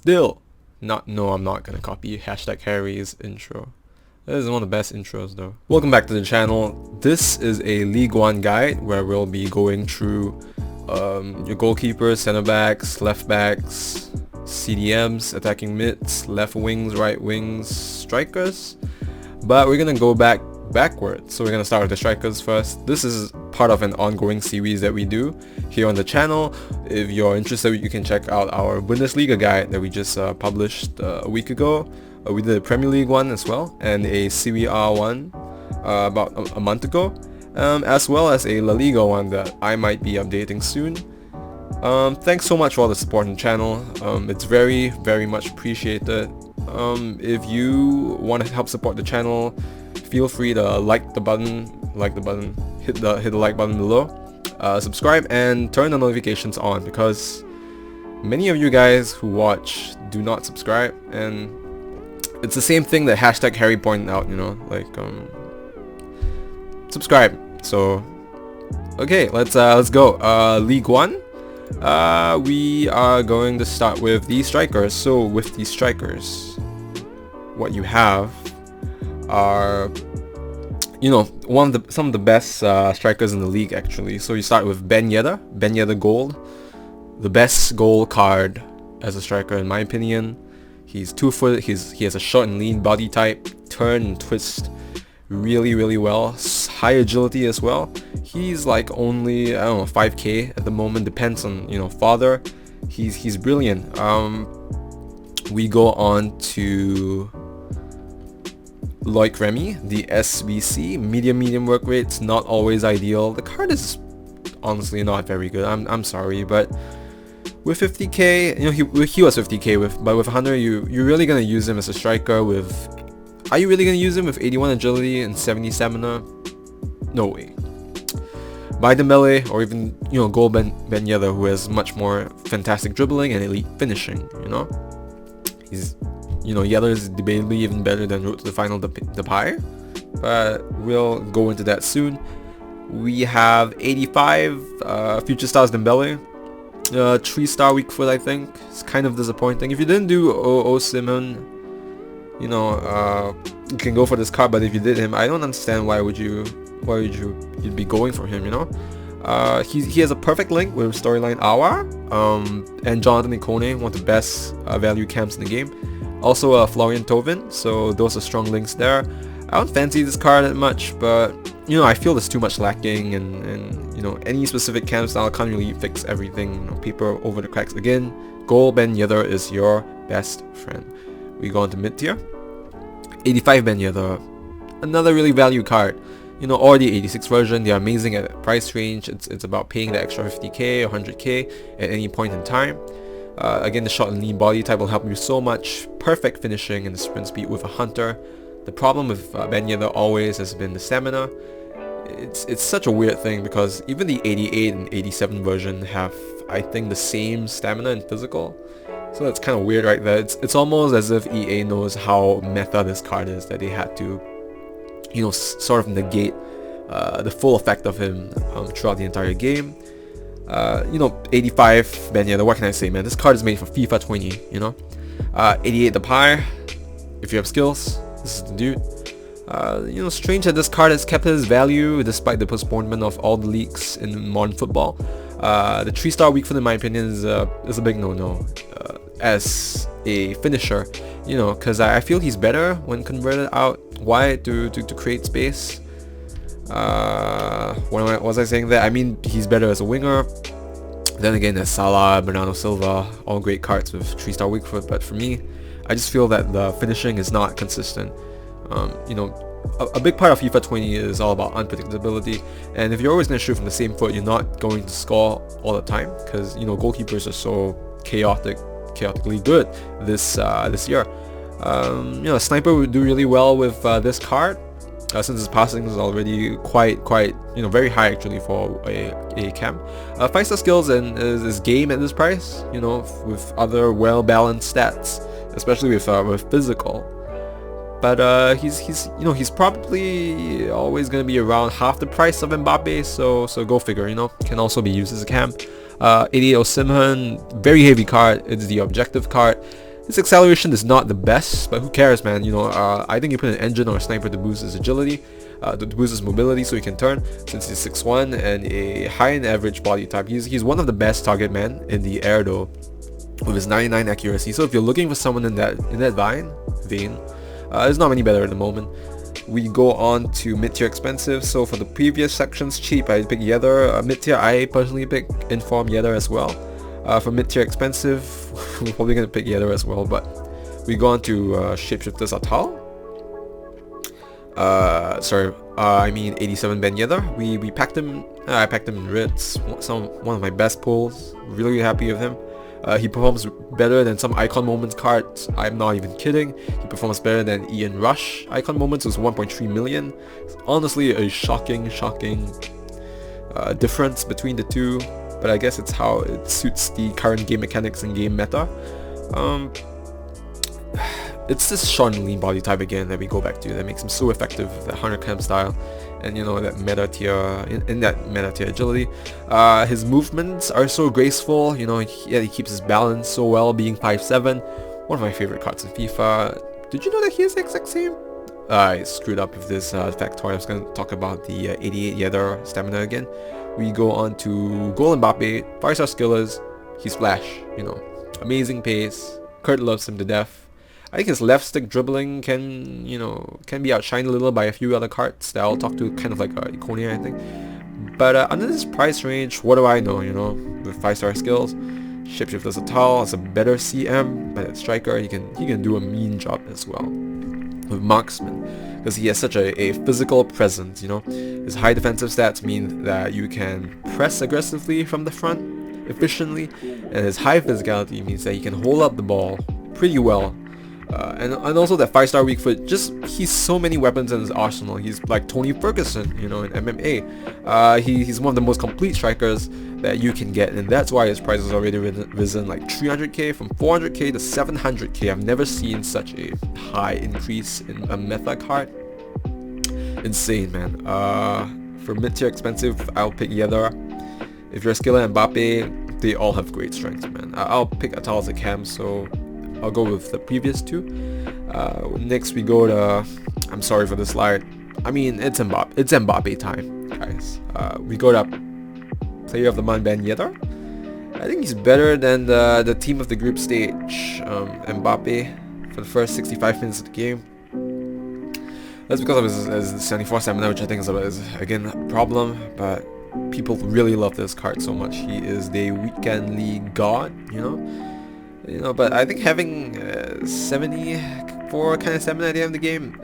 still not... No, I'm not gonna copy hashtag Harry's intro. This is one of the best intros though. Welcome back to the channel. This is a League 1 guide where we'll be going through your goalkeepers, center backs, left backs, CDMs, attacking mids, left wings, right wings, strikers. But we're gonna go backwards. So we're gonna start with the strikers first. This is part of an ongoing series that we do here on the channel. If you're interested, you can check out our Bundesliga guide that we just published a week ago. We did a Premier League one as well, and a Serie A one about a month ago, as well as a La Liga one that I might be updating soon. Thanks so much for all the support on the channel. It's very much appreciated. If you want to help support the channel, feel free to like the button, hit the like button below, subscribe and turn the notifications on, because many of you guys who watch do not subscribe, and it's the same thing that hashtag Harry pointed out, you know, like subscribe. So okay, let's go. League 1. We are going to start with the strikers. So with the strikers, what you have are, you know, some of the best strikers in the league actually. So you start with Yedder Gold, the best goal card as a striker in my opinion. He's 2 foot, he has a short and lean body type, turn and twist really well, high agility as well. He's like only, I don't know, 5k at the moment, depends on, you know, father. He's brilliant. We go on to Loic Remy, the SBC, medium work rates, not always ideal. The card is honestly not very good, I'm sorry, but with 50k, you know, he was 50k but with 100 you're really gonna use him as a striker. Are you really gonna use him with 81 agility and 70 stamina? No way. Buy Dembele, or even, you know, go Ben Yedder, who has much more fantastic dribbling and elite finishing. You know, Yedder is debatably even better than Route to the Final Depay, but we'll go into that soon. We have 85 future stars Dembele. 3-star weak foot, I think. It's kind of disappointing. If you didn't do Osimhen, you know, you can go for this card, but if you did him, I don't understand why would you'd be going for him, you know. He has a perfect link with storyline Aouar, and Untitled Ikone, one of the best value camps in the game. Also Florian Thauvin, so those are strong links there. I don't fancy this card that much, but you know, I feel there's too much lacking, and you know, any specific camp style can't really fix everything. You know, paper over the cracks again. Goal Yedder is your best friend. We go on to mid tier. 85 Yedder, another really value card. You know, or the 86 version, they're amazing at price range. It's about paying the extra 50k or 100k at any point in time. Again, the short and lean body type will help you so much. Perfect finishing and the sprint speed with a hunter. The problem with Yedder always has been the stamina. It's such a weird thing, because even the 88 and 87 version have, I think, the same stamina and physical. So that's kind of weird right there. It's almost as if EA knows how meta this card is, that they had to, you know, sort of negate the full effect of him throughout the entire game. You know, 85 Yedder, what can I say, man? This card is made for FIFA 20, you know. 88 Depay, if you have skills, this is the dude. You know, strange that this card has kept his value despite the postponement of all the leaks in modern football. The 3-star weak foot, in my opinion, is a big no-no as a finisher. You know, because I feel he's better when converted out wide to create space. What was I saying there? I mean, he's better as a winger. Then again, there's Salah, Bernardo Silva, all great cards with 3-star weak foot. But for me, I just feel that the finishing is not consistent. You know, a big part of FIFA 20 is all about unpredictability, and if you're always going to shoot from the same foot, you're not going to score all the time, because, you know, goalkeepers are so chaotically good this year. You know, a sniper would do really well with this card, since his passing is already quite you know, very high actually for a camp. 5-star skills and is game at this price, you know, with other well-balanced stats, especially with physical. But he's you know, he's probably always going to be around half the price of Mbappe, so go figure, you know. Can also be used as a camp. 88 Osimhen, very heavy card. It's the objective card. His acceleration is not the best, but who cares, man? You know, I think you put an engine or a sniper to boost his agility, to boost his mobility so he can turn, since he's 6'1" and a high and average body type. He's one of the best target men in the air though, with his 99 accuracy. So if you're looking for someone in that vein, there's not many better at the moment. We go on to mid-tier expensive. So for the previous sections, cheap, I pick Yedder. Mid-tier, I personally pick Inform Yedder as well. For mid-tier expensive, we're probably going to pick Yedder as well, but we go on to shapeshifters Atal. I mean 87 Ben Yedder. We packed him. I packed him in Ritz. One of my best pulls. Really happy with him. He performs better than some Icon Moments cards. I'm not even kidding. He performs better than Ian Rush. Icon Moments was 1.3 million. It's honestly a shocking difference between the two. But I guess it's how it suits the current game mechanics and game meta. It's this short and lean body type again that we go back to that makes him so effective with that 100 cam style, and you know, that meta tier in that meta tier agility. His movements are so graceful, you know, he keeps his balance so well, being 5'7", one of my favorite cards in FIFA. Did you know that he is the exact same? I screwed up with this factoid. I was going to talk about the 88 Yedder stamina again. We go on to Goal Mbappe, 5-star skillers, he's flash, you know, amazing pace. Kurt loves him to death. I think his left stick dribbling can be outshined a little by a few other cards that I'll talk to, kind of like Ikone, I think. But under this price range, what do I know, you know, with 5-star skills? Shapeshifters Atal has a better CM, but at striker he can do a mean job as well. With marksman, because he has such a physical presence, you know. His high defensive stats mean that you can press aggressively from the front efficiently, and his high physicality means that he can hold up the ball pretty well. And also that 5-star weak foot, he's so many weapons in his arsenal. He's like Tony Ferguson, you know, in MMA. He's one of the most complete strikers that you can get, and that's why his price has already risen like 300k, from 400k to 700k. I've never seen such a high increase in a meta card. Insane, man. For mid-tier expensive, I'll pick Yedder. If you're a skiller and Mbappe, they all have great strengths, man. I'll pick Atal as a cam, so I'll go with the previous two. Next we go to, I'm sorry for the slide, I mean it's Mbappe time, guys. We go to Player of the Month Ben Yedder. I think he's better than the team of the group stage, Mbappe, for the first 65 minutes of the game. That's because of his 74 stamina, which I think is again a problem, but people really love this card so much. He is the weekend league god, you know, but I think having 74 kind of stamina at the end of the game,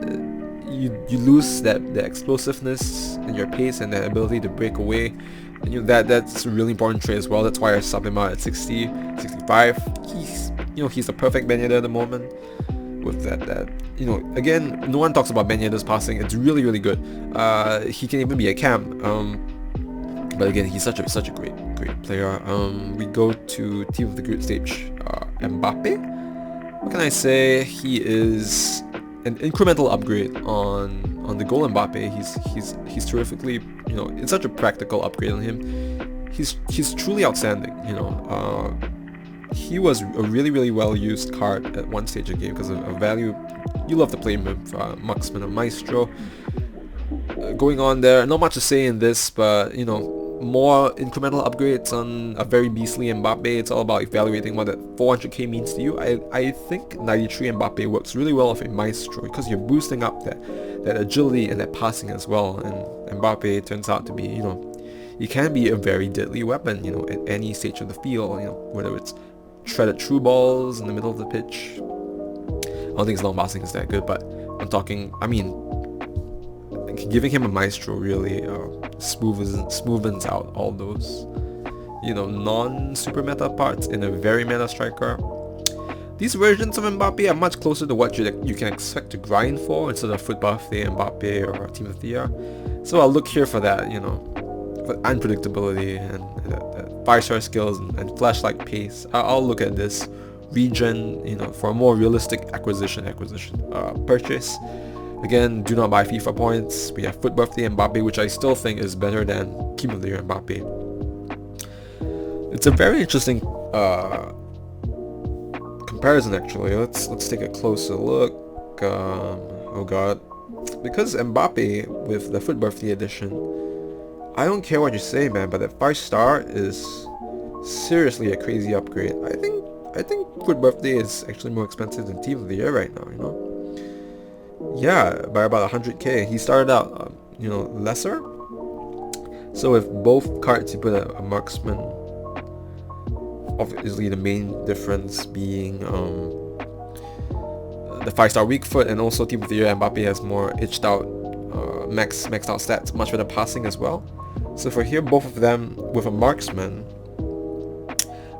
you lose the explosiveness and your pace and the ability to break away. And, you know, that's a really important trait as well. That's why I sub him out at 60, 65. He's the perfect Ben Yedder at the moment. With that, you know, again, no one talks about Ben Yedder's passing. It's really, really good. He can even be a cam. But again, he's such a great player. We go to team of the group stage, Mbappe. What can I say? He is an incremental upgrade on the goal Mbappe. He's terrifically, you know, it's such a practical upgrade on him. He's truly outstanding, you know. He was a really, really well used card at one stage of the game because of value. You love to play him with Marksman or Maestro. Going on there, not much to say in this, but you know, more incremental upgrades on a very beastly Mbappe. It's all about evaluating what that 400k means to you. I think 93 Mbappe works really well with a Maestro because you're boosting up that agility and that passing as well. And Mbappe turns out to be, you know, he can be a very deadly weapon, you know, at any stage of the field, you know, whether it's shredded through balls in the middle of the pitch. I don't think his long passing is that good, but giving him a Maestro really smoothens out all those, you know, non-super meta parts in a very meta striker. These versions of Mbappe are much closer to what you can expect to grind for instead of futbirthday Mbappe or Team of the Year. So I'll look here for that, you know, for unpredictability and 5-star skills and flash-like pace. I'll look at this region, you know, for a more realistic acquisition purchase. Again, do not buy FIFA points. We have futbirthday Mbappe, which I still think is better than Team of the Year Mbappe. It's a very interesting comparison actually. Let's take a closer look. Oh god, because Mbappe with the FUTBirthday edition, I don't care what you say, man, but that 5-star is seriously a crazy upgrade. I think FUTBirthday is actually more expensive than Team of the Year right now, you know? Yeah, by about 100k. He started out, you know, lesser. So with both cards, you put a marksman. Obviously, the main difference being the 5-star weak foot, and also Team of the Year Mbappe has more itched out, maxed out stats, much better passing as well. So for here, both of them with a marksman.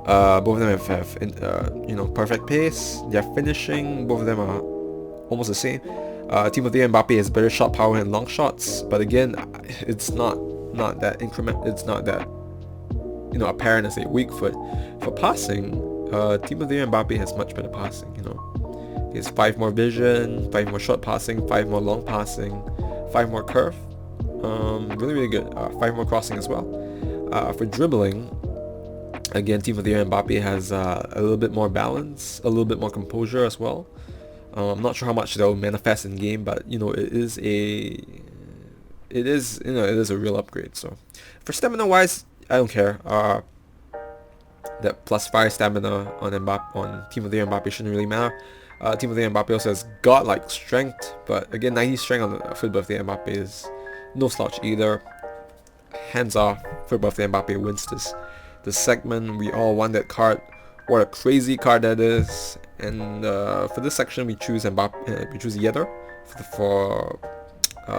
Both of them have you know, perfect pace. Their finishing, both of them are almost the same. Team of the Year Mbappe has better shot power and long shots, but again, it's not that it's not that, you know, apparent as a weak foot. For passing, Team of the Year Mbappe has much better passing. You know, he has 5 more vision, 5 more short passing, 5 more long passing, 5 more curve. Really good. 5 more crossing as well. For dribbling, again, Team of the Year Mbappe has a little bit more balance, a little bit more composure as well. I'm not sure how much they'll manifest in game, but you know, it is a real upgrade. So for stamina wise, I don't care. That +5 stamina on Mbappe, on Team of the Year Mbappe, shouldn't really matter. Team of the Year Mbappe also has godlike strength, but again, 90 strength on the FUTBirthday Mbappe is no slouch either. Hands off, FUTBirthday Mbappe wins this segment. We all want that card. What a crazy card that is. And for this section, we choose Mbappe. We choose Yedder for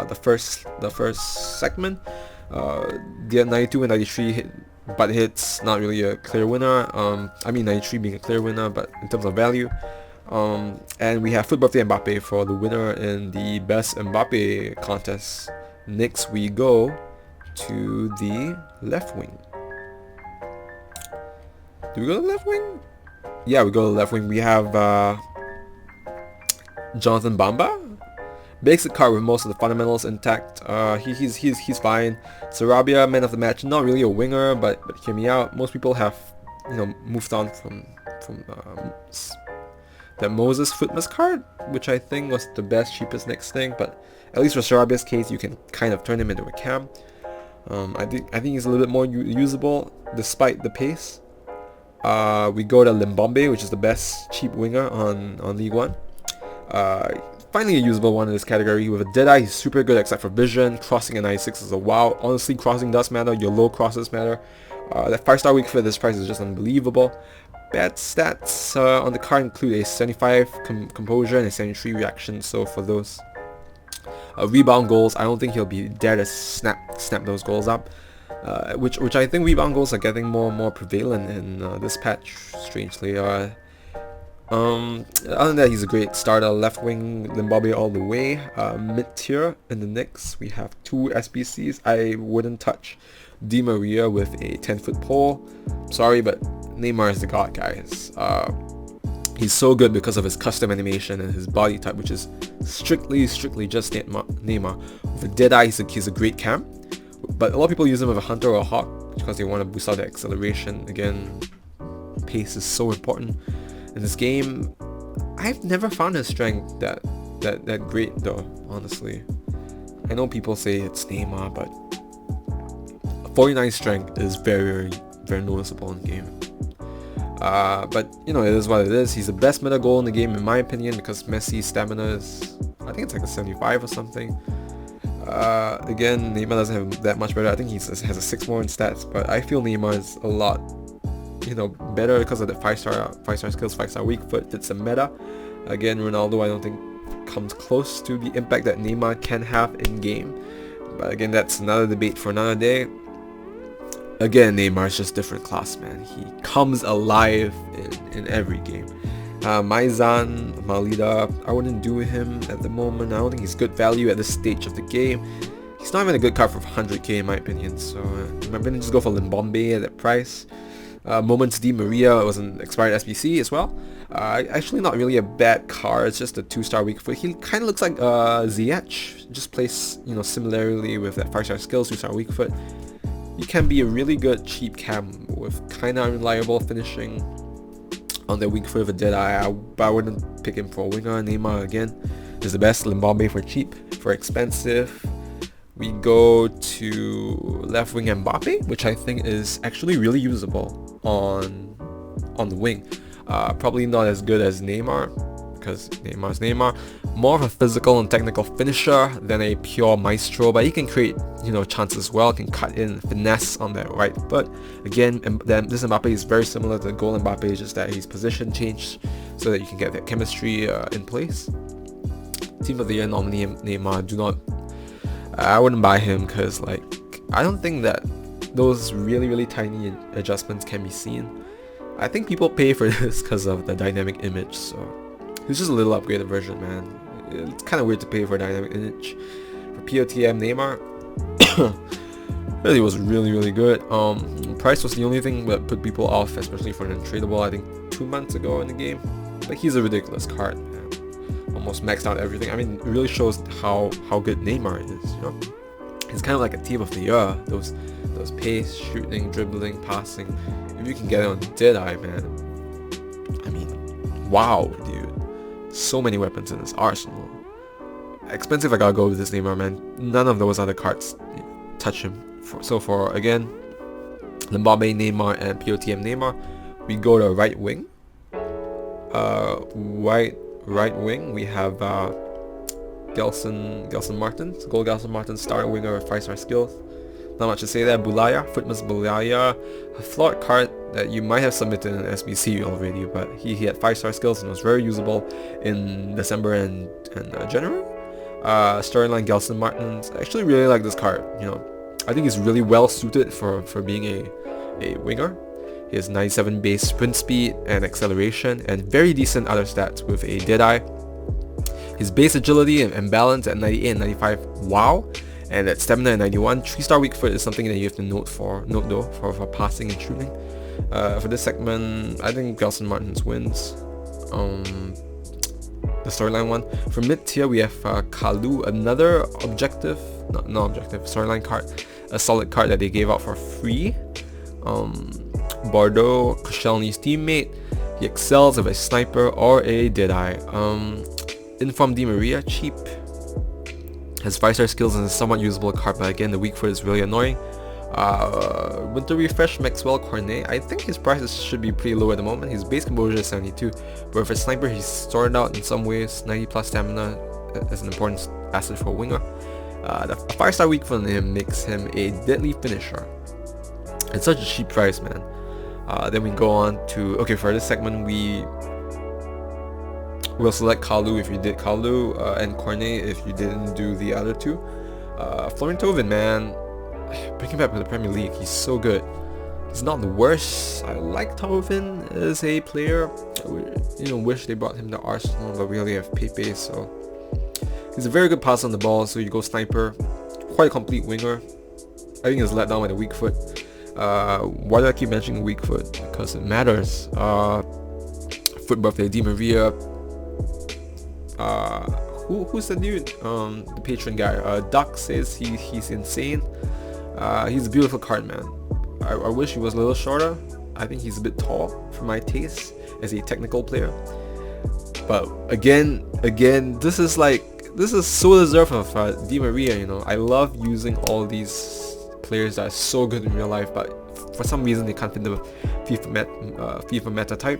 the first segment. The 92 and 93 hit, but hits not really a clear winner. I mean 93 being a clear winner, but in terms of value. And we have FUTBirthday Mbappe for the winner in the best Mbappe contest. Next we go to the left wing. Do we go to the left wing? Yeah, we go to the left wing. We have Jonathan Bamba. Basic card with most of the fundamentals intact. He's fine. Sarabia, man of the match. Not really a winger, but hear me out. Most people have, you know, moved on from that Moses Futmas card, which I think was the best, cheapest next thing. But at least for Sarabia's case, you can kind of turn him into a cam. I think he's a little bit more usable despite the pace. We go to Limbombe, which is the best cheap winger on League 1. Finally a usable one in this category. With a Deadeye, he's super good except for vision. Crossing at 96 is a wow. Honestly, crossing does matter. Your low crosses matter. That 5-star weak foot at this price is just unbelievable. Bad stats on the card include a 75 composure and a 73 reaction. So for those rebound goals, I don't think he'll be there to snap those goals up. Which I think rebound goals are getting more and more prevalent in this patch, strangely. Other than that, he's a great starter. Left wing, Limbombe all the way. Mid tier in the Knicks, we have 2 SBCs. I wouldn't touch Di Maria with a 10-foot pole. Sorry, but Neymar is the god, guys. He's so good because of his custom animation and his body type, which is strictly just Neymar. With a Deadeye, he's a great cam. But a lot of people use him with a Hunter or a Hawk because they want to boost out the acceleration. Again, pace is so important in this game. I've never found his strength that great though, honestly. I know people say it's Neymar, but 49 strength is very noticeable in the game. But you know, it is what it is. He's the best meta goal in the game in my opinion, because Messi's stamina is, I think it's like a 75 or something. Again, Neymar doesn't have that much better. I think he has a 6 more in stats, but I feel Neymar is a lot, you know, better because of the 5-star skills, 5-star weak foot. It's a meta. Again, Ronaldo I don't think comes close to the impact that Neymar can have in game. But again, that's another debate for another day. Again, Neymar is just different class, man. He comes alive in every game. Maizan, Malida, I wouldn't do him at the moment. I don't think he's good value at this stage of the game. He's not even a good card for 100k in my opinion, so in my opinion, just go for Limbombe at that price. Moments Di Maria was an expired SBC as well. Actually not really a bad card, it's just a 2-star weak foot. He kind of looks like Ziyech, just plays, you know, similarly with that 5-star skills, 2-star weak foot. He can be a really good cheap cam with kind of unreliable finishing. on the weak foot of a Deadeye. I wouldn't pick him for a winger. Neymar again is the best. Limbombe for cheap, for expensive. We go to left wing Mbappe, which I think is actually really usable on the wing. Probably not as good as Neymar, because Neymar's Neymar. More of a physical and technical finisher than a pure maestro, but he can create, you know, chances as well, can cut in, finesse on that right foot. Again, this Mbappe is very similar to the goal Mbappe, just that he's position changed so that you can get that chemistry in place. Team of the year nominee Neymar, I wouldn't buy him, because like, I don't think that those really tiny adjustments can be seen. I think people pay for this because of the dynamic image, so it's just a little upgraded version, man. It's kind of weird to pay for a dynamic image. For POTM Neymar, really was really good. Price was the only thing that put people off, especially for an untradeable, I think 2 months ago in the game. Like, he's a ridiculous card, man. Almost maxed out everything. I mean, it really shows how good Neymar is, you know. He's kind of like a team of the year. Those pace, shooting, dribbling, passing. If you can get it on Deadeye, man. I mean, wow, dude. So many weapons in this arsenal. Expensive, I gotta go with this Neymar, man. None of those other cards touch him. So for, again, Limbombe Neymar and POTM Neymar, we go to right wing. Right wing, we have Gelson Martins, Gold Gelson Martins, star winger with 5-star skills. Not much to say there. Bulaya, Futmas Bulaya, a flawed card that you might have submitted in SBC already, but he had 5-star skills and was very usable in December and January. Storyline Gelson Martins, I actually really like this card. You know, I think he's really well suited for being a winger. He has 97 base sprint speed and acceleration, and very decent other stats with a Deadeye. His base agility and balance at 98 and 95, wow. And at stamina at 91, 3-star weak foot is something that you have to note though for passing and shooting. For this segment, I think Gelson Martins wins. The storyline one. For mid tier, we have Kalu, another storyline card, a solid card that they gave out for free. Bordeaux, Koscielny's teammate. He excels with a sniper or a Deadeye. Inform Di Maria, cheap. Has 5-star skills and is a somewhat usable card, but again, the weak foot is really annoying. Winter Refresh Maxwell Cornet, I think his prices should be pretty low at the moment. His base composure is 72, but for a sniper, he's sorted out in some ways. 90 plus stamina as an important asset for a winger. The 5-star weak foot in him makes him a deadly finisher. It's such a cheap price, man. Then we go on to, okay, for this segment, we'll select Kalu if you did Kalu, and Cornet if you didn't do the other two. Florentoven, man, bring him back to the Premier League. He's so good. He's not the worst. I like Toven as a player. I wish they brought him to Arsenal, but we only have Pepe, so he's a very good pass on the ball. So you go sniper, quite a complete winger. I think it's let down by the weak foot. Why do I keep mentioning weak foot? Because it matters. FUTBirthday, Di Maria. Who's the dude? The patron guy. Duck says he's insane. He's a beautiful card, man. I wish he was a little shorter. I think he's a bit tall for my taste as a technical player. But again, this is so deserved of Di Maria. You know, I love using all these players that are so good in real life, but for some reason they can't fit the FIFA meta type.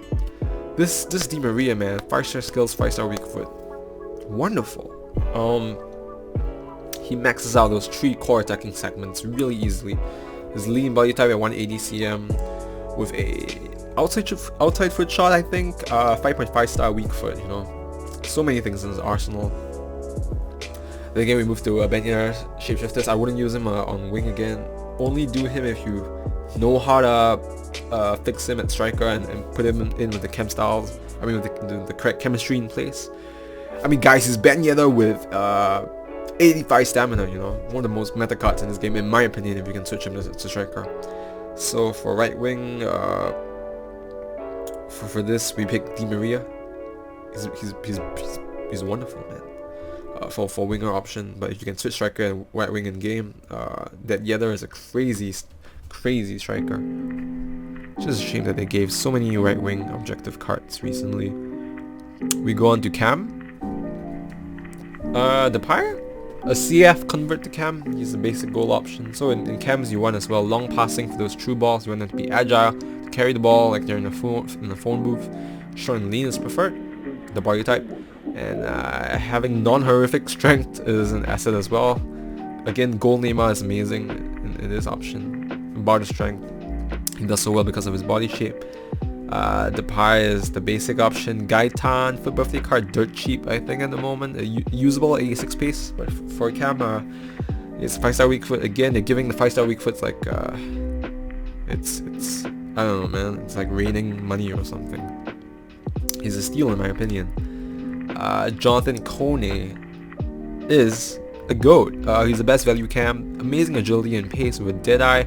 This Di Maria, man, 5-star skills, 5-star weak foot, wonderful. He maxes out those 3 core attacking segments really easily. His lean body type at 180 cm with a outside foot shot, I think, 5.5 star weak foot. You know, so many things in his arsenal. Then again, we move to Bernat shapeshifters. I wouldn't use him on wing again. Only do him if you know how to fix him at striker and put him in with the chem styles. I mean, with the correct chemistry in place. I mean, guys, he's Yedder with 85 stamina. You know, one of the most meta cards in this game, in my opinion, if you can switch him to striker. So for right wing, for this, we pick Di Maria. He's wonderful, man. For winger option, but if you can switch striker and right wing in game, that Yedder is a crazy striker. It's just a shame that they gave so many right wing objective cards recently. We go on to Cam. The Pyre? A CF convert to Cam. He's the basic goal option. So in Cams you want as well long passing for those true balls. You want them to be agile, to carry the ball like they're in the phone booth. Short and lean is preferred, the body type. And having non-horrific strength is an asset as well. Again, goal Neymar is amazing in this option. Bar the strength. He does so well because of his body shape. Depay is the basic option. Gaetan, FUTBirthday card, dirt cheap I think at the moment. Usable 86 pace, but for Cam, it's 5-star weak foot. Again, they're giving the 5-star weak foots like, it's I don't know, man. It's like raining money or something. He's a steal in my opinion. Jonathan Cornet is a GOAT. He's the best value Cam. Amazing agility and pace with Deadeye.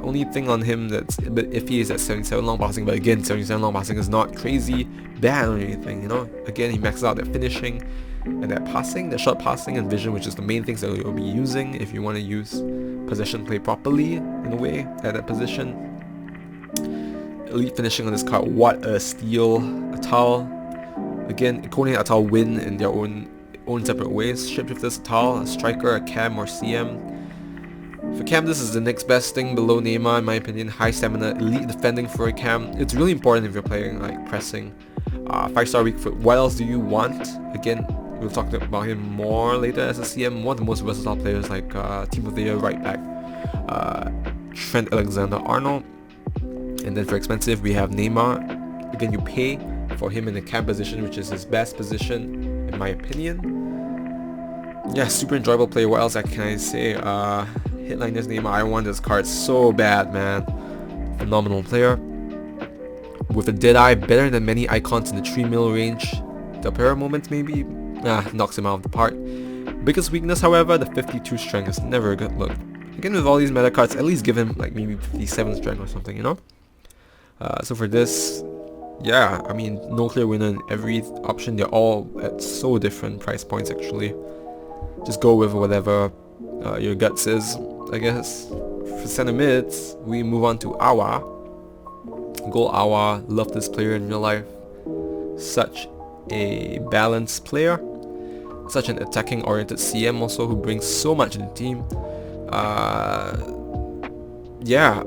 Only thing on him that's a bit iffy is that 77 long passing, but again 77 long passing is not crazy bad or anything, you know. Again, he maxes out that finishing and that passing, that shot passing and vision, which is the main things that you'll be using if you want to use possession play properly in a way at that position. Elite finishing on this card, what a steal. Atal, again, Ikone and Atal win in their own separate ways. Shapeshifters, Atal, a striker, a Cam or CM. For Cam, this is the next best thing below Neymar in my opinion. High stamina, elite defending for a Cam. It's really important if you're playing like pressing. 5-star weak foot. What else do you want? Again, we'll talk about him more later as a CM. One of the most versatile players, like Team of the Year right back, Trent Alexander-Arnold. And then for expensive, we have Neymar. Again, you pay for him in the Cam position, which is his best position in my opinion. Yeah, super enjoyable player. What else can I say? Hitliner's Neymar. I want this card so bad, man. Phenomenal player. With a Deadeye, better than many icons in the 3 mil range. The Opera moment maybe knocks him out of the park. Biggest weakness, however, the 52 strength is never a good look. Again, with all these meta cards, at least give him like maybe 57 strength or something, you know? So for this, yeah, I mean, no clear winner in every option. They're all at so different price points actually. Just go with whatever your gut says, I guess. For center mids, we move on to Aouar. Goal Aouar, love this player in real life. Such a balanced player. Such an attacking oriented CM also who brings so much to the team. Yeah,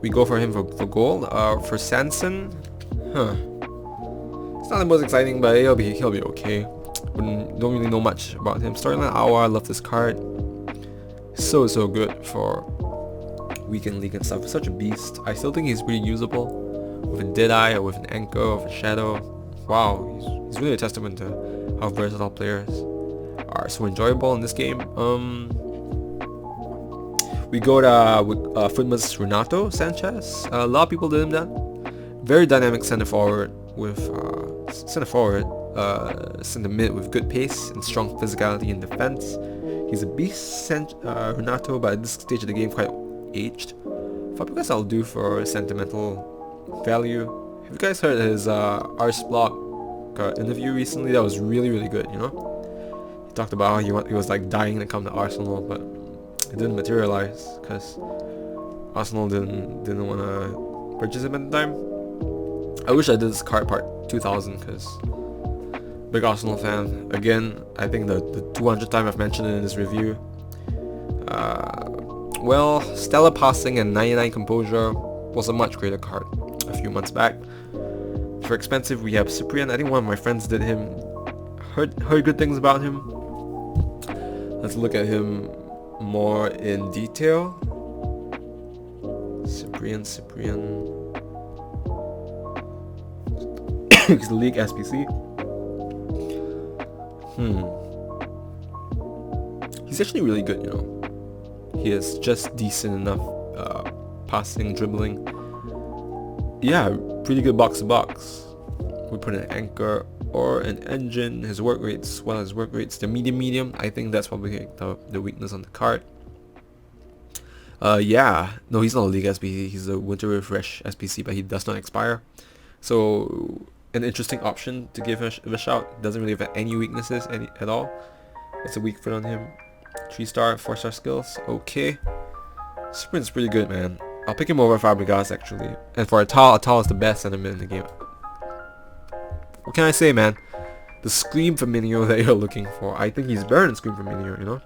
we go for him for goal. For Sanson, it's not the most exciting, but he'll be okay. Don't really know much about him. Storyline Aouar, I love this card. So good for weekend league and stuff. Such a beast. I still think he's pretty usable with a Deadeye or with an Anchor or with a Shadow. Wow, he's really a testament to how versatile players are so enjoyable in this game. We go to Futmas Renato Sanchez. A lot of people did him that. Very dynamic center forward with center mid with good pace and strong physicality in defense. He's a beast, Renato, but at this stage of the game quite aged. Fabregas I'll do for sentimental value. Have you guys heard his Ars Block interview recently? That was really good, you know? He talked about how he was like dying to come to Arsenal, but it didn't materialize because Arsenal didn't want to purchase him at the time. I wish I did this card part 2000 because big Arsenal fan. Again, I think the 200th time I've mentioned it in this review. Well, stellar passing and 99 composure was a much greater card a few months back. For expensive, we have Cyprien. I think one of my friends did him. Heard good things about him. Let's look at him more in detail. Cyprien. He's the Ligue SPC. He's actually really good, you know. He is just decent enough passing, dribbling. Yeah, pretty good box to box. We put an Anchor or an Engine. His work rates, the medium. I think that's probably the weakness on the card. Yeah, no, he's not a League SPC. He's a Winter Refresh SPC, but he does not expire. So an interesting option to give a shout. Doesn't really have any weaknesses at all. It's a weak foot on him. 3-star, 4-star skills. Okay. Sprint's pretty good, man. I'll pick him over Fabregas actually. And for Atal is the best center-mid in the game. What can I say, man? The Scream Firmino that you're looking for. I think he's better than Scream Firmino, you know?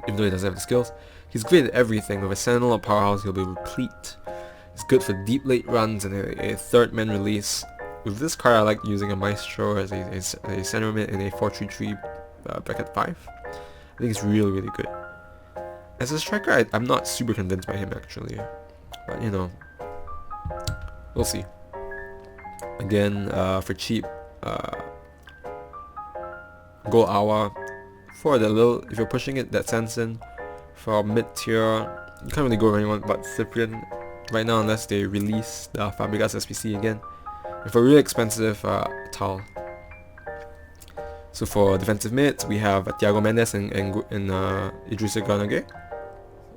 Even though he doesn't have the skills. He's great at everything. With a Sentinel or Powerhouse, he'll be replete. He's good for deep late runs and a third man release. With this card, I like using a Maestro as a center mid in a 4-3-3 bracket 5. I think it's really, really good. As a striker, I'm not super convinced by him actually. But, you know, we'll see. Again, for cheap, go Aouar. For the little, if you're pushing it, that Sanson. For mid-tier, you can't really go with anyone but Cyprien right now unless they release the Fabregas SPC again. And for really expensive, Atal. So for defensive mids, we have Thiago Mendes and Idrissa Gana.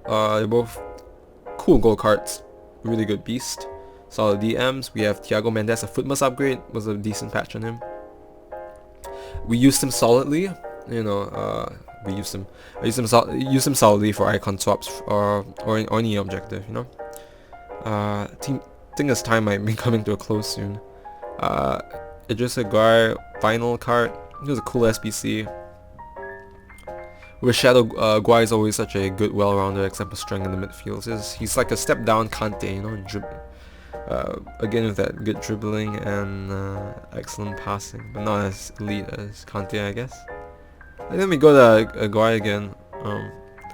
They're both cool gold cards, really good beast. Solid DMs. We have Thiago Mendes, a Futmas upgrade, was a decent patch on him. We used him solidly, you know. I used him solidly for icon swaps or any objective, you know. I think this time might be coming to a close soon. Idrissa Gana final card. It was a cool SBC. With Shadow, Guai is always such a good well-rounded except for strength in the midfield. He's like a step down Kante, you know, again with that good dribbling and excellent passing, but not as elite as Kante, I guess. And then we go to Guai again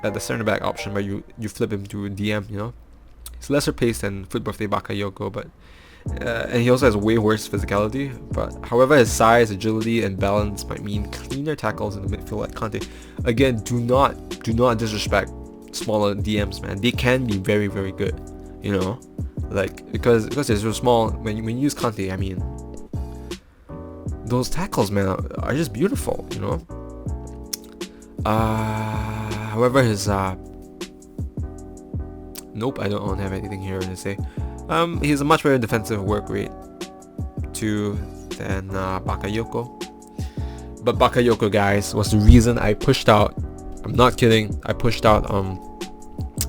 at the center back option, but you flip him to DM, you know. He's lesser paced than futbirthday Bakayoko, but and he also has way worse physicality. But however, his size, agility, and balance might mean cleaner tackles in the midfield like Kante. Again, do not disrespect smaller DMs, man. They can be very, very good, you know. Like because they're so small. When you use Kante, I mean, those tackles, man, are just beautiful, you know. However, his nope, I don't have anything here to say. He has a much better defensive work rate too than Bakayoko. But Bakayoko, guys, was the reason I pushed out. I'm not kidding. I pushed out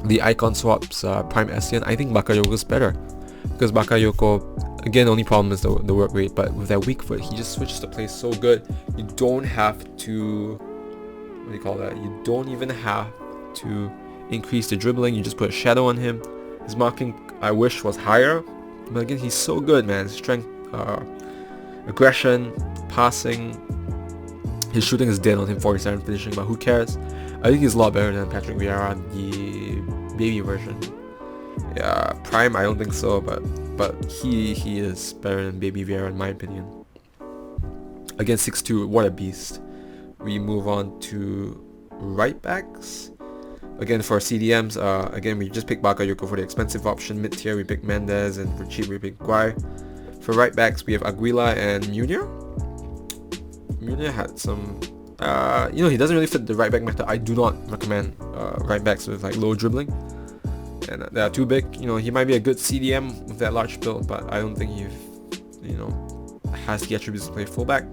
the icon swaps Prime Essien. I think Bakayoko's better because Bakayoko, again, the only problem is the work rate. But with that weak foot, he just switches to play so good. You don't have to. What do you call that? You don't even have to increase the dribbling. You just put a shadow on him. His marking, I wish, was higher, but again, he's so good, man. Strength, aggression, passing. His shooting is dead on him, 47 finishing, but who cares? I think he's a lot better than Patrick Vieira, the baby version. Yeah, Prime, I don't think so, but he is better than baby Vieira in my opinion. Again, 6'2", what a beast. We move on to right backs. Again, for CDMs, again, we just pick Bakayoko for the expensive option. Mid-tier, we pick Mendes, and for cheap, we pick Guai. For right backs, we have Aguilar and Munir. Munir had some, you know, he doesn't really fit the right back meta. I do not recommend right backs with like low dribbling, and they are too big. You know, he might be a good CDM with that large build, but I don't think you know, has the attributes to play fullback.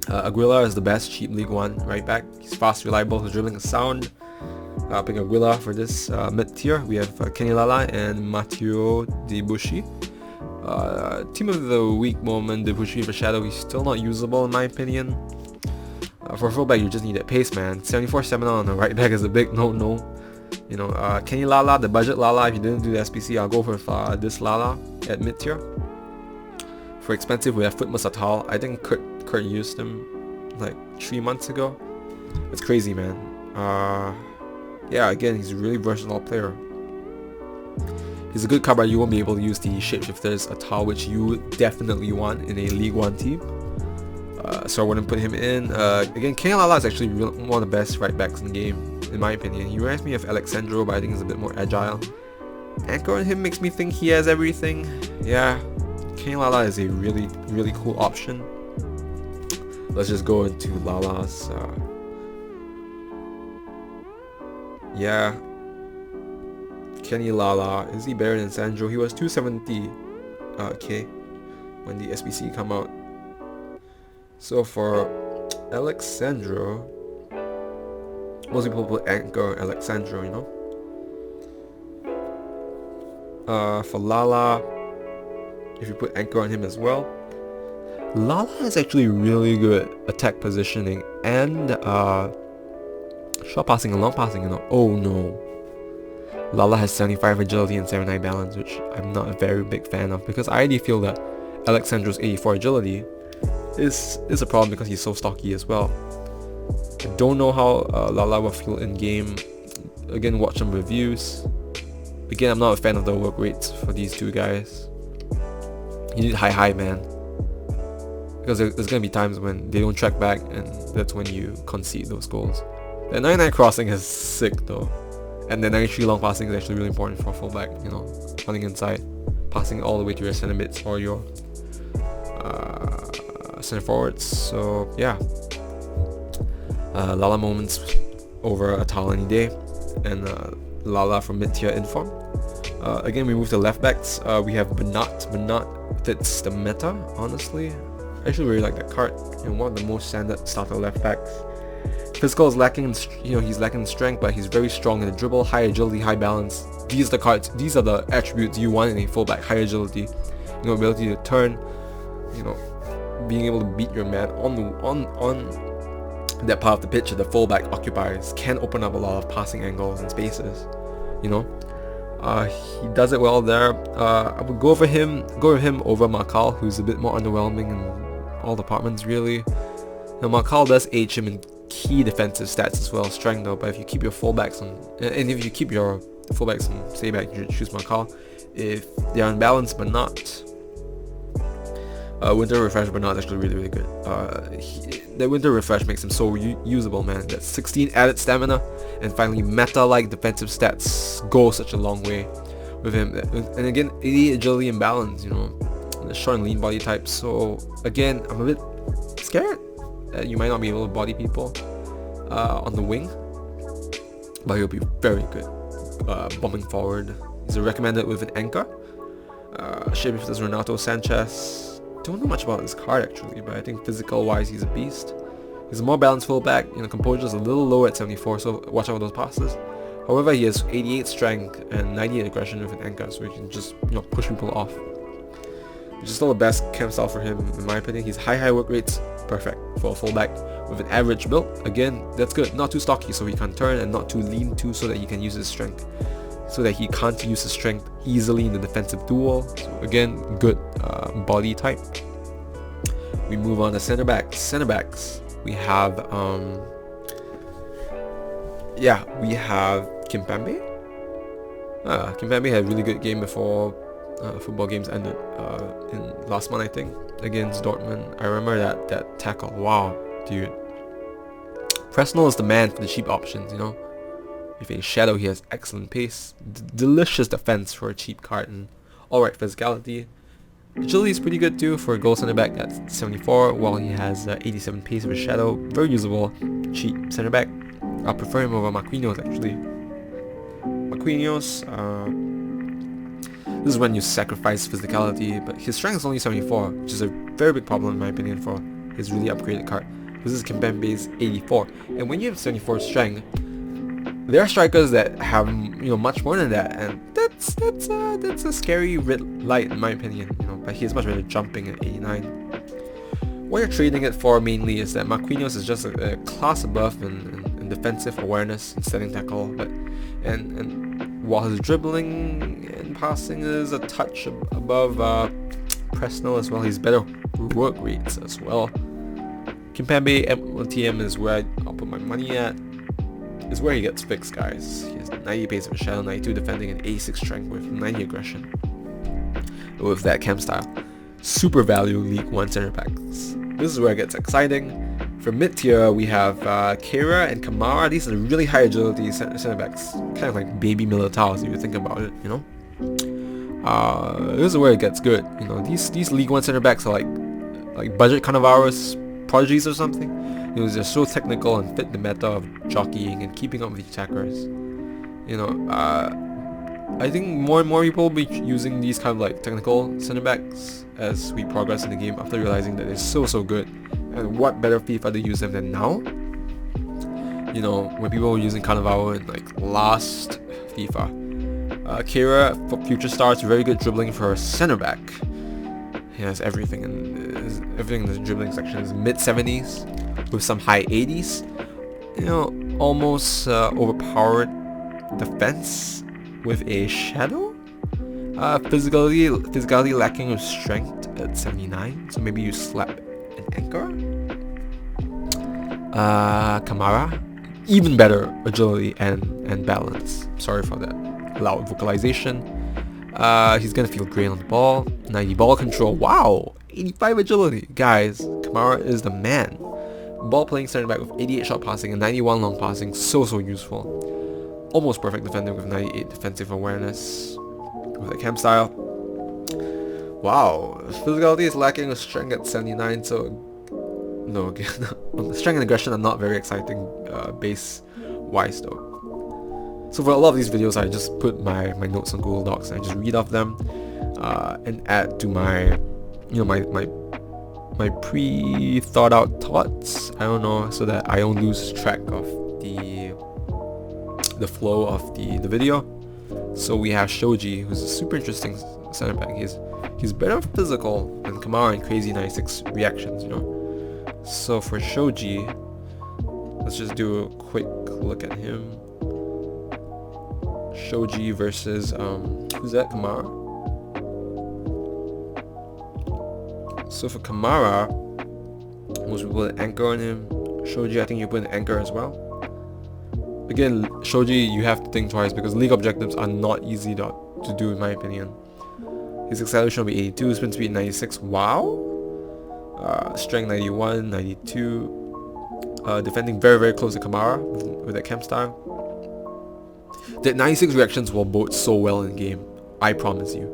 Aguilar is the best cheap League 1 right back. He's fast, reliable, his dribbling is sound. Pick Aguilar for this mid-tier. We have Lala and Matteo Debussy. Team of the week moment, Debussy for Shadow. He's still not usable in my opinion. For fullback, you just need that pace, man. 74 stamina on the right back is a big no. You know, Lala, the budget Lala. If you didn't do the SPC, I'll go for this Lala at mid-tier. For expensive, we have Futmas Atal. I think Kurt used him like 3 months ago. It's crazy, man. Yeah, again, he's a really versatile player. He's a good card, but you won't be able to use the shapeshifters Atal, which you definitely want in a League 1 team. So I wouldn't put him in. Again, Lala is actually one of the best right backs in the game, in my opinion. He reminds me of Alexandro, but I think he's a bit more agile. Anchor on him makes me think he has everything. Yeah, Lala is a really, really cool option. Let's just go into Lala's. Yeah, Lala, is he better than Sandro? He was 270k when the SBC come out. So for Alexandro, most people put Anchor Alexandro, you know. For Lala, if you put anchor on him as well, Lala is actually really good attack positioning and short passing and long passing. Oh no. Lala has 75 agility and 79 balance, which I'm not a very big fan of, because I already feel that Alexandro's 84 agility is a problem because he's so stocky as well. I don't know how Lala will feel in game. Again, watch some reviews. Again, I'm not a fan of the work rates for these two guys. You need high man, because there's gonna be times when they don't track back, and that's when you concede those goals. The 99 crossing is sick though. And the 93 long passing is actually really important for a fullback, running inside, passing all the way to your center mids or your center forwards. So yeah, Lala moments over Atal any day, and Lala from mid-tier inform. Again, we move to left backs. We have Bernat. Bernat fits the meta, honestly. I actually really like that card. One of the most standard starter left backs. Physical is lacking, he's lacking in strength, but he's very strong in the dribble, high agility, high balance. These are the cards, these are the attributes you want in a fullback: high agility, ability to turn, being able to beat your man on that part of the pitch that the fullback occupies, can open up a lot of passing angles and spaces. He does it well there. I would go with him over Marcal, who's a bit more underwhelming in all departments really. Marcal does age him in key defensive stats as well, strength though, but if you keep your fullbacks on, and if you keep your fullbacks on stay back, you choose Marcal. If they're unbalanced but not, Winter Refresh but not actually really good. The Winter Refresh makes him so usable, man. That 16 added stamina and finally meta-like defensive stats go such a long way with him. And again, 80 agility and balance, the short and lean body type. So again, I'm a bit scared that you might not be able to body people on the wing, but he'll be very good bombing forward. He's recommended with an anchor. Shapeshifters Renato Sanchez. Don't know much about this card actually, but I think physical wise he's a beast. He's a more balanced fullback. Composure is a little low at 74, so watch out for those passes. However, he has 88 strength and 98 aggression with an anchor, so he can just push people off, which is still the best camp style for him in my opinion. He's high work rates, perfect for a fullback with an average build. Again, that's good. Not too stocky so he can turn, and not too lean too so that he can use his strength, so that he can't use his strength easily in the defensive duel. So again, good body type. We move on to center backs. We have Kimpembe. Kimpembe had a really good game before football games ended in last month, I think, against Dortmund. I remember that tackle. Wow, dude. Presnell is the man for the cheap options, With a shadow, he has excellent pace, delicious defense for a cheap card, and alright physicality. Agility is pretty good too for a goal center back at 74, while he has 87 pace with a shadow. Very usable, cheap center back. I prefer him over Marquinhos actually. Marquinhos, this is when you sacrifice physicality, but his strength is only 74, which is a very big problem in my opinion for his really upgraded card. This is Kimpembe's 84, and when you have 74 strength, there are strikers that have much more than that, and that's a scary red light in my opinion. But he has much better jumping at 89. What you're trading it for mainly is that Marquinhos is just a class above in defensive awareness and setting tackle, but and while his dribbling and passing is a touch above Presnell as well, he's better work rates as well. Kimpembe POTM is where I'll put my money at. Is where he gets fixed, guys. He has 90 pace of a shadow, 92 defending, and 86 strength with 90 aggression. With that camp style. Super value League 1 center backs. This is where it gets exciting. For mid-tier, we have Kehrer and Kamara. These are really high agility center backs. Kind of like baby Militao, if you think about it, This is where it gets good. These League 1 center backs are like budget Cannavaro's prodigies or something. They're so technical and fit the meta of jockeying and keeping up with the attackers. I think more and more people will be using these kind of like technical center backs as we progress in the game, after realizing that they're so good. And what better FIFA to use them than now? When people were using Cannavaro in like last FIFA, Kehrer for future stars, very good dribbling for a center back. He has everything in the dribbling section is mid 70s with some high 80s. You know, almost overpowered defense with a shadow. Physicality lacking with strength at 79, so maybe you slap an anchor. Kamara, even better agility and balance. Sorry for that loud vocalization. He's gonna feel great on the ball. 90 ball control. Wow, 85 agility. Guys, Kamara is the man. Ball playing center back with 88 short passing and 91 long passing. So useful. Almost perfect defending with 98 defensive awareness. With the camp style. Wow, physicality is lacking with strength at 79. So no, again, strength and aggression are not very exciting base wise though. So for a lot of these videos, I just put my notes on Google Docs and I just read off them and add to my, you know, my pre-thought out thoughts. I don't know, so that I don't lose track of the flow of the video. So we have Shoji, who's a super interesting center back. He's better physical than Kamara and crazy 96 reactions, you know. So for Shoji, let's just do a quick look at him. Shoji versus who's that? Kamara. So for Kamara, most people put an anchor on him. Shoji, I think you put an anchor as well. Again, Shoji, you have to think twice because league objectives are not easy to do in my opinion. His acceleration will be 82, sprint speed 96. Wow. Strength 91, 92. Defending very close to Kamara with that camp style. That 96 reactions will bode so well in game, I promise you.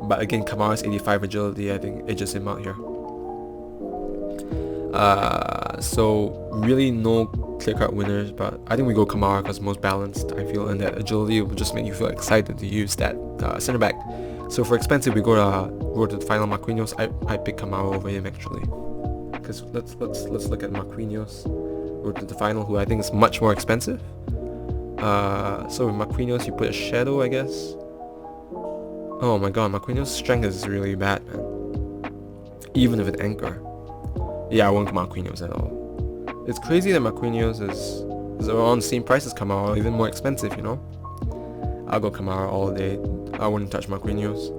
But again, Kamara's 85 agility, I think edges him out here. So really no clear-cut winners, but I think we go Kamara because most balanced, I feel, and that agility will just make you feel excited to use that center back. So for expensive, we go to the final Marquinhos. I pick Kamara over him actually, because let's look at Marquinhos. Road to the final, who I think is much more expensive. So with Marquinhos, you put a shadow, I guess. Oh my god, Marquinhos' strength is really bad, man. Even with an anchor. Yeah, I won't go Marquinhos at all. It's crazy that Marquinhos is around the same price as Kamara, or even more expensive, you know? I'll go Kamara all day. I wouldn't touch Marquinhos.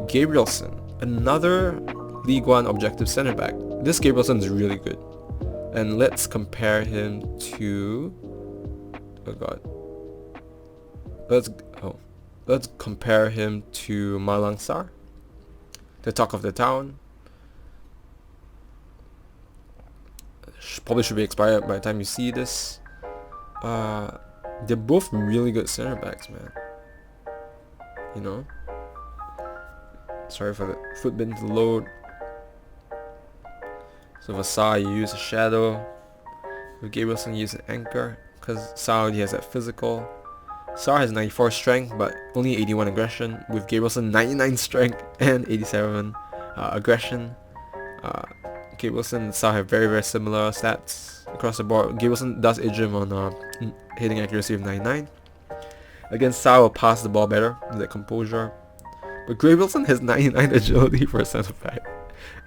Gabrielson, another League One objective center back. This Gabrielson is really good. And let's compare him to... Oh god. Let's compare him to Malang Sarr, the talk of the town. Probably should be expired by the time you see this. They're both really good center backs, man. You know. Sorry for the foot bin to load. So for Sarr, you use a shadow. With Gabrielson, you use an anchor, because Sarr already has that physical. Sarr has 94 strength, but only 81 aggression. With Gabrielson, 99 strength and 87 aggression. Gabrielson and Sarr have very similar stats across the board. Gabrielson does edge him on hitting accuracy of 99. Against Sarr will pass the ball better with that composure. But Gabrielson has 99 agility for a center back.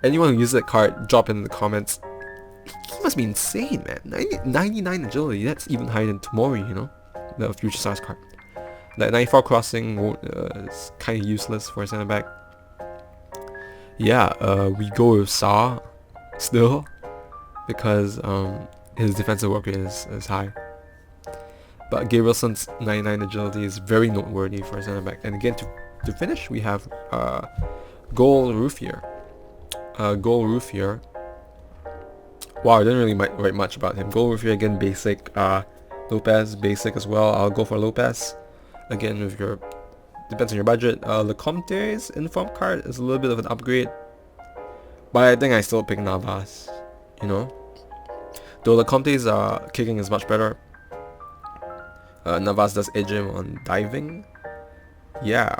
Anyone who uses that card, drop it in the comments. He must be insane, man. 99 agility, that's even higher than Tomori, you know? The Future Stars card. That 94 crossing is kind of useless for a center back. Yeah, we go with Sarr still, because his defensive work rate is high. But Gabrielson's 99 agility is very noteworthy for a center back. And again, to finish, we have Goal Ruffier. Ruffier. Wow, I didn't really write much about him. Goal Ruffier, again, basic. Lopez, basic as well. I'll go for Lopez. Again, with your... depends on your budget. Lecomte's inform card is a little bit of an upgrade. But I think I still pick Navas, you know? Though Lecomte's kicking is much better. Navas does edge him on diving. Yeah,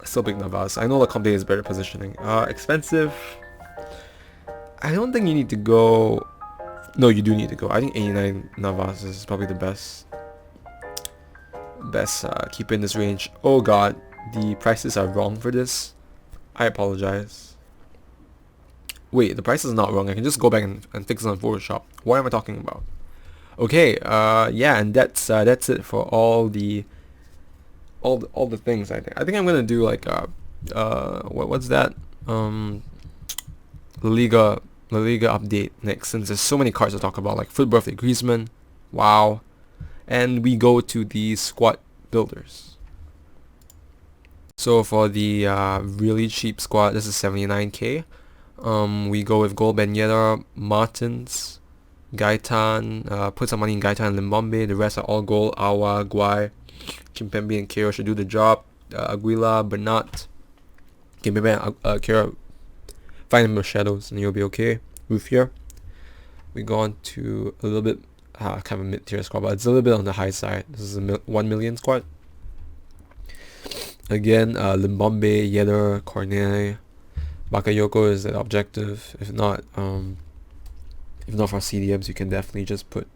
I still pick Navas. I know Lecomte is better positioning. Expensive. I don't think you need to go... No, you do need to go. I think 89 Navas is probably the best. Best keep in this range. Oh god, the prices are wrong for this. I apologize. Wait, the price is not wrong. I can just go back and fix it on Photoshop. What am I talking about? Okay, yeah, and that's it for all the things. I think I'm gonna do like what's that? La Liga update next, since there's so many cards to talk about, like FutBirthday Griezmann, wow, and we go to the squad builders. So for the really cheap squad, this is 79k. We go with Golben, Yedder, Martins, Gaitan, put some money in Gaitan and Limbombe. The rest are all gold. Aouar, Guai, Kimpembe and Kehrer should do the job. Aguilar, Bernat, Kimpembe and Kehrer, find them in the shadows and you'll be okay. Ruffier. We go on to a little bit, kind of a mid-tier squad, but it's a little bit on the high side. This is a 1 million squad. Again, Limbombe, Yedder, Cornet, Bakayoko is the objective. If not for CDMs, you can definitely just put.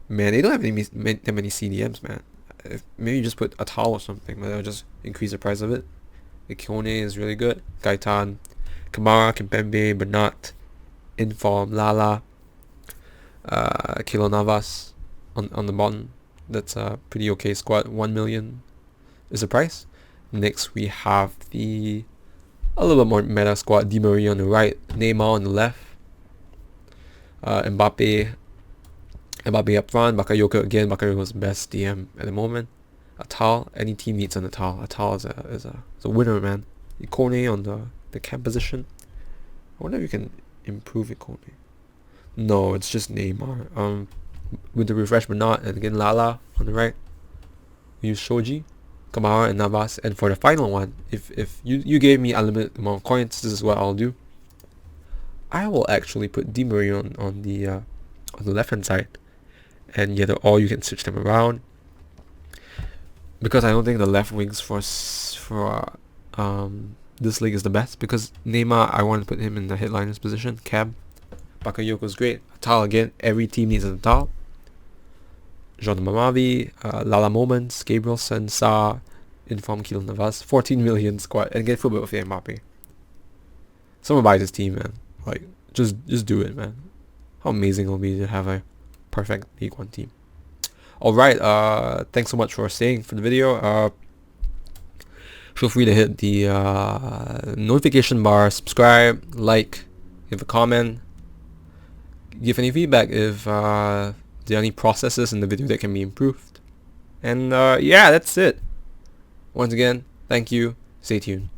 Man, they don't have that many CDMs, man. Maybe you just put Atal or something, but that'll just increase the price of it. Ikone is really good. Gaitan, Kamara, Kimpembe, Bernat, Inform, Lala, Navas on the bottom. That's a pretty okay squad. 1 million is the price. Next we have a little bit more meta squad. Di Maria on the right, Neymar on the left, Mbappe up front, Bakayoko again. Bakayoko's best DM at the moment. Atal, any team needs an Atal. Atal is a winner, man. Ikone on the cam position. I wonder if you can improve Ikone. No, it's just Neymar. With the refresh Bernat, and again Lala on the right. We use Shoji, Kamara and Navas. And for the final one, if you gave me unlimited amount of coins, this is what I'll do. I will actually put Di Maria on the left hand side, and yeah, or you can switch them around, because I don't think the left wings for this league is the best, because Neymar, I want to put him in the headliner's position. Cab, Bakayoko's great. Atal again, every team needs an Atal. Jordan Amavi, Lala Moments, Gabrielson, Sarr, Inform, Kiel, Navas. 14 million squad, and get FutBirthday Mbappe. Someone buy this team, man. Like, just do it, man. How amazing it'll be to have a perfect League 1 team. Alright, thanks so much for staying for the video. Feel free to hit the notification bar, subscribe, like, give a comment, give any feedback if there are any processes in the video that can be improved. And yeah, that's it. Once again, thank you. Stay tuned.